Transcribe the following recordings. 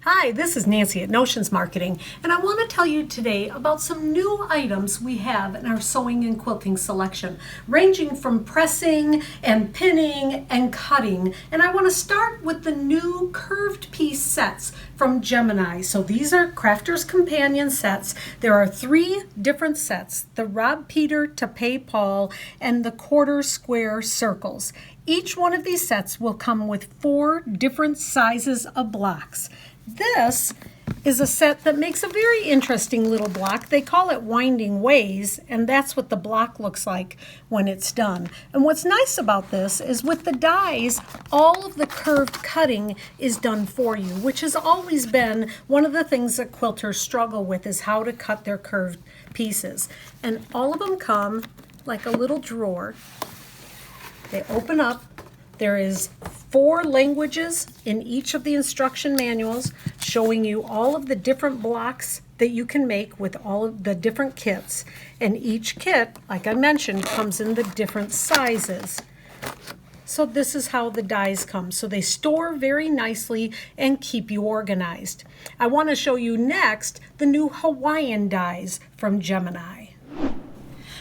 Hi, this is Nancy at Notions Marketing, and I want to tell you today about some new items we have in our sewing and quilting selection, ranging from pressing and pinning and cutting. And I want to start with the new curved piece sets from Gemini. So these are Crafter's Companion sets. There are 3 different sets: the Rob Peter to Pay Paul and the quarter square circles. Each one of these sets will come with 4 different sizes of blocks. This is a set that makes a very interesting little block. They call it Winding Ways, and that's what the block looks like when it's done. And what's nice about this is with the dies, all of the curved cutting is done for you, which has always been one of the things that quilters struggle with, is how to cut their curved pieces. And all of them come like a little drawer. They open up. There is 4 languages in each of the instruction manuals showing you all of the different blocks that you can make with all of the different kits. And each kit, like I mentioned, comes in the different sizes. So this is how the dies come. So they store very nicely and keep you organized. I want to show you next the new Hawaiian Dies from Gemini.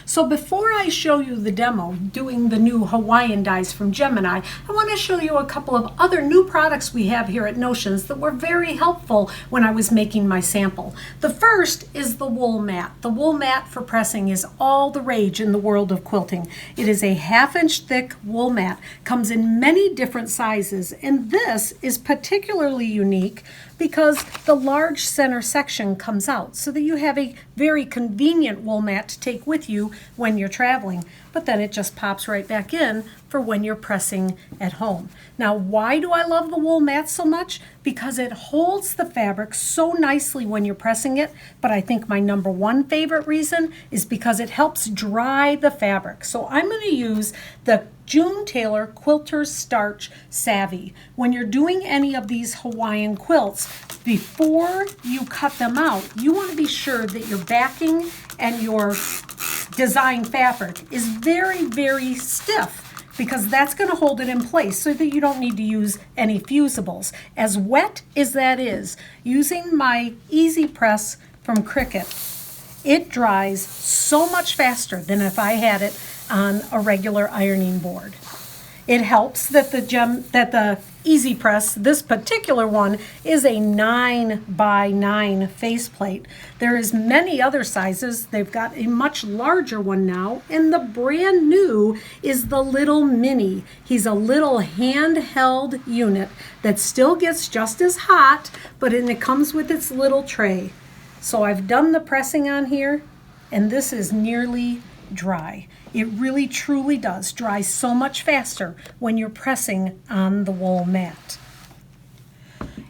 So before I show you the demo doing the new Hawaiian Dies from Gemini, I want to show you a couple of other new products we have here at Notions that were very helpful when I was making my sample. The first is the wool mat. The wool mat for pressing is all the rage in the world of quilting. It is a 1/2 inch thick wool mat, comes in many different sizes, and this is particularly unique because the large center section comes out so that you have a very convenient wool mat to take with you when you're traveling, but then it just pops right back in for when you're pressing at home. Now, why do I love the wool mat so much? Because it holds the fabric so nicely when you're pressing it, but I think my number 1 favorite reason is because it helps dry the fabric. So I'm going to use the June Taylor Quilter's Starch Savvy. When you're doing any of these Hawaiian quilts, before you cut them out, you want to be sure that your backing and your design fabric is very, very stiff, because that's going to hold it in place so that you don't need to use any fusibles. As wet as that is, using my Easy Press from Cricut, it dries so much faster than if I had it on a regular ironing board. It helps that the Easy Press, this particular one, is a 9x9 faceplate. There is many other sizes. They've got a much larger one now, and the brand new is the little mini. He's a little handheld unit that still gets just as hot, but it comes with its little tray. So I've done the pressing on here, and this is nearly dry. It really truly does dry so much faster when you're pressing on the wool mat.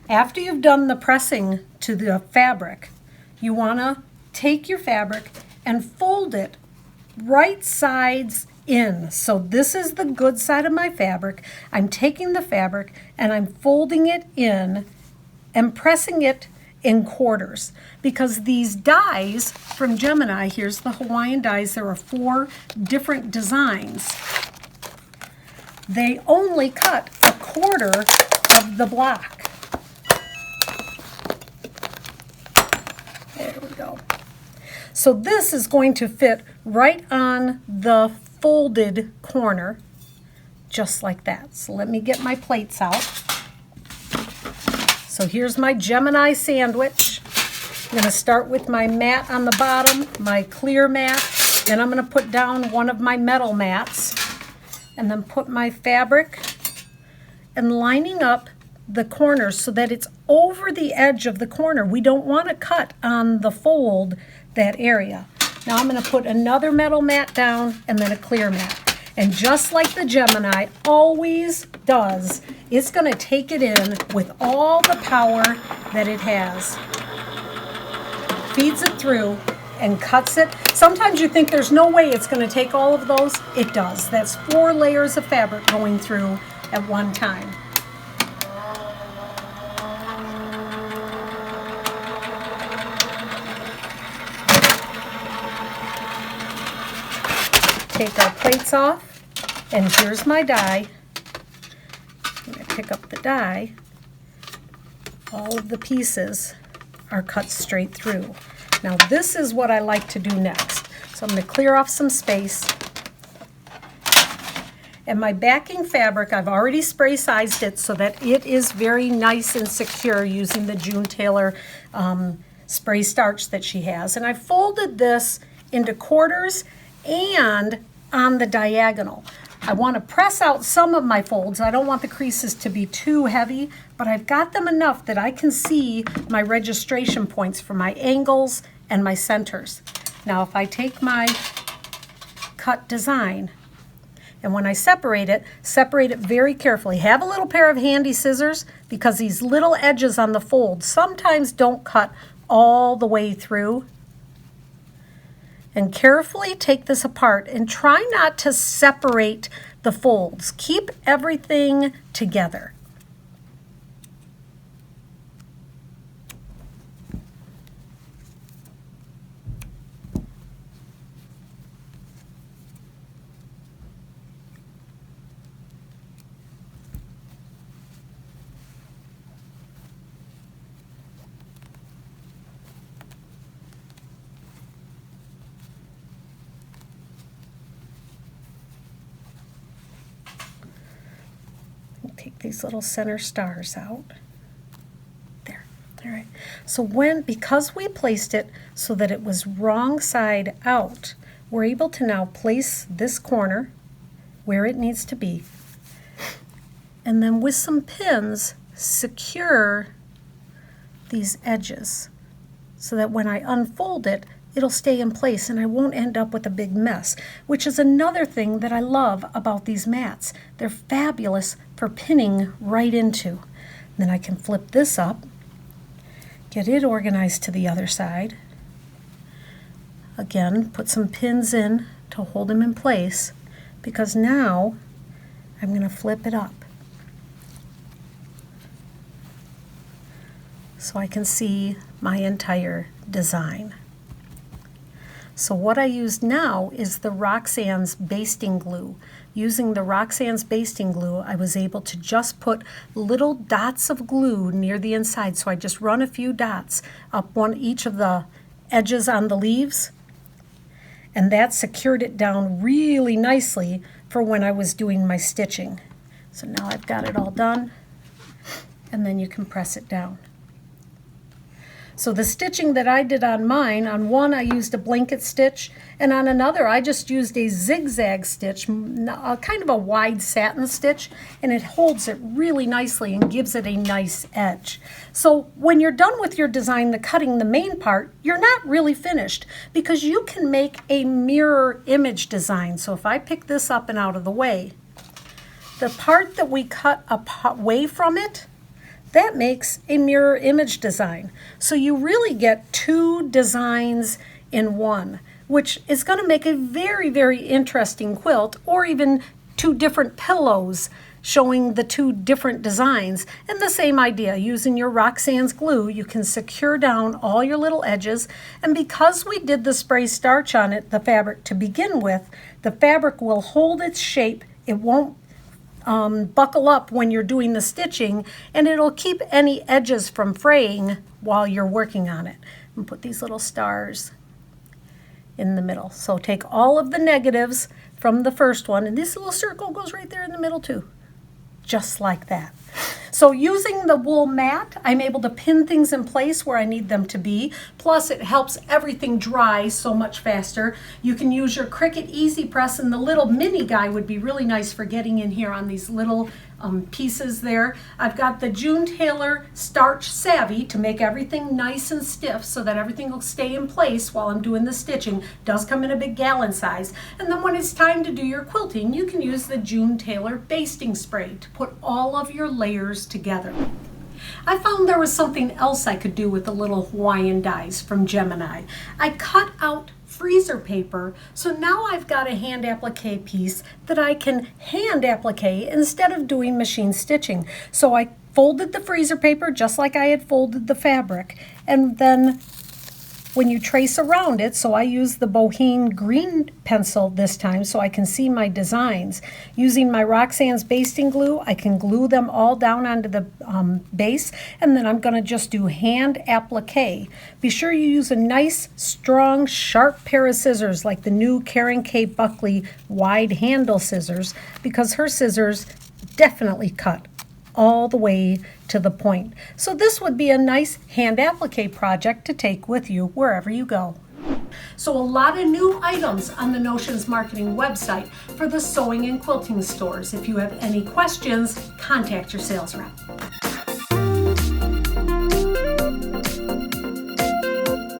After you've done the pressing to the fabric, you want to take your fabric and fold it right sides in. So this is the good side of my fabric. I'm taking the fabric and I'm folding it in and pressing it in quarters, because these dies from Gemini, here's the Hawaiian Dies, there are 4 different designs. They only cut 1/4 of the block. There we go. So this is going to fit right on the folded corner, just like that. So let me get my plates out. So here's my Gemini sandwich. I'm going to start with my mat on the bottom, my clear mat. Then I'm going to put down one of my metal mats, and then put my fabric and lining up the corners so that it's over the edge of the corner. We don't want to cut on the fold, that area. Now I'm going to put another metal mat down and then a clear mat. And just like the Gemini always does, it's going to take it in with all the power that it has. Feeds it through and cuts it. Sometimes you think there's no way it's going to take all of those. It does. That's 4 layers of fabric going through at one time. Take our plates off, and here's my die. I'm going to pick up the die, all of the pieces are cut straight through. Now this is what I like to do next. So I'm going to clear off some space. And my backing fabric, I've already spray sized it so that it is very nice and secure using the June Taylor spray starch that she has. And I folded this into quarters and on the diagonal. I want to press out some of my folds. I don't want the creases to be too heavy, but I've got them enough that I can see my registration points for my angles and my centers. Now if I take my cut design, and when I separate it very carefully. Have a little pair of handy scissors because these little edges on the fold sometimes don't cut all the way through. And carefully take this apart and try not to separate the folds. Keep everything together. Take these little center stars out. There. All right. So because we placed it so that it was wrong side out, we're able to now place this corner where it needs to be. And then with some pins, secure these edges so that when I unfold it, it'll stay in place and I won't end up with a big mess, which is another thing that I love about these mats. They're fabulous for pinning right into. Then I can flip this up, get it organized to the other side. Again, put some pins in to hold them in place because now I'm going to flip it up so I can see my entire design. So what I used now is the Roxanne's basting glue. Using the Roxanne's basting glue, I was able to just put little dots of glue near the inside. So I just run a few dots up each of the edges on the leaves, and that secured it down really nicely for when I was doing my stitching. So now I've got it all done, and then you can press it down. So the stitching that I did on mine, on one I used a blanket stitch, and on another I just used a zigzag stitch, kind of a wide satin stitch, and it holds it really nicely and gives it a nice edge. So when you're done with your design, the cutting the main part, you're not really finished because you can make a mirror image design. So if I pick this up and out of the way, the part that we cut away from it, that makes a mirror image design. So you really get two designs in one, which is going to make a very, very interesting quilt, or even two different pillows showing the two different designs. And the same idea, using your Roxanne's glue, you can secure down all your little edges. And because we did the spray starch on it, the fabric to begin with, the fabric will hold its shape. It won't buckle up when you're doing the stitching, and it'll keep any edges from fraying while you're working on it. And put these little stars in the middle. So take all of the negatives from the first one, and this little circle goes right there in the middle too, just like that. So using the wool mat, I'm able to pin things in place where I need them to be. Plus it helps everything dry so much faster. You can use your Cricut Easy Press, and the little mini guy would be really nice for getting in here on these little pieces there. I've got the June Taylor Starch Savvy to make everything nice and stiff so that everything will stay in place while I'm doing the stitching. It does come in a big gallon size. And then when it's time to do your quilting, you can use the June Taylor Basting Spray to put all of your layers together. I found there was something else I could do with the little Hawaiian Dies from Gemini. I cut out freezer paper, so now I've got a hand applique piece that I can hand applique instead of doing machine stitching. So I folded the freezer paper just like I had folded the fabric, and then when you trace around it, so I use the Bohemian green pencil this time so I can see my designs. Using my Roxanne's basting glue, I can glue them all down onto the base, and then I'm going to just do hand applique. Be sure you use a nice, strong, sharp pair of scissors like the new Karen K. Buckley wide handle scissors, because her scissors definitely cut all the way to the point. So this would be a nice hand applique project to take with you wherever you go. So a lot of new items on the Notions Marketing website for the sewing and quilting stores. If you have any questions, contact your sales rep.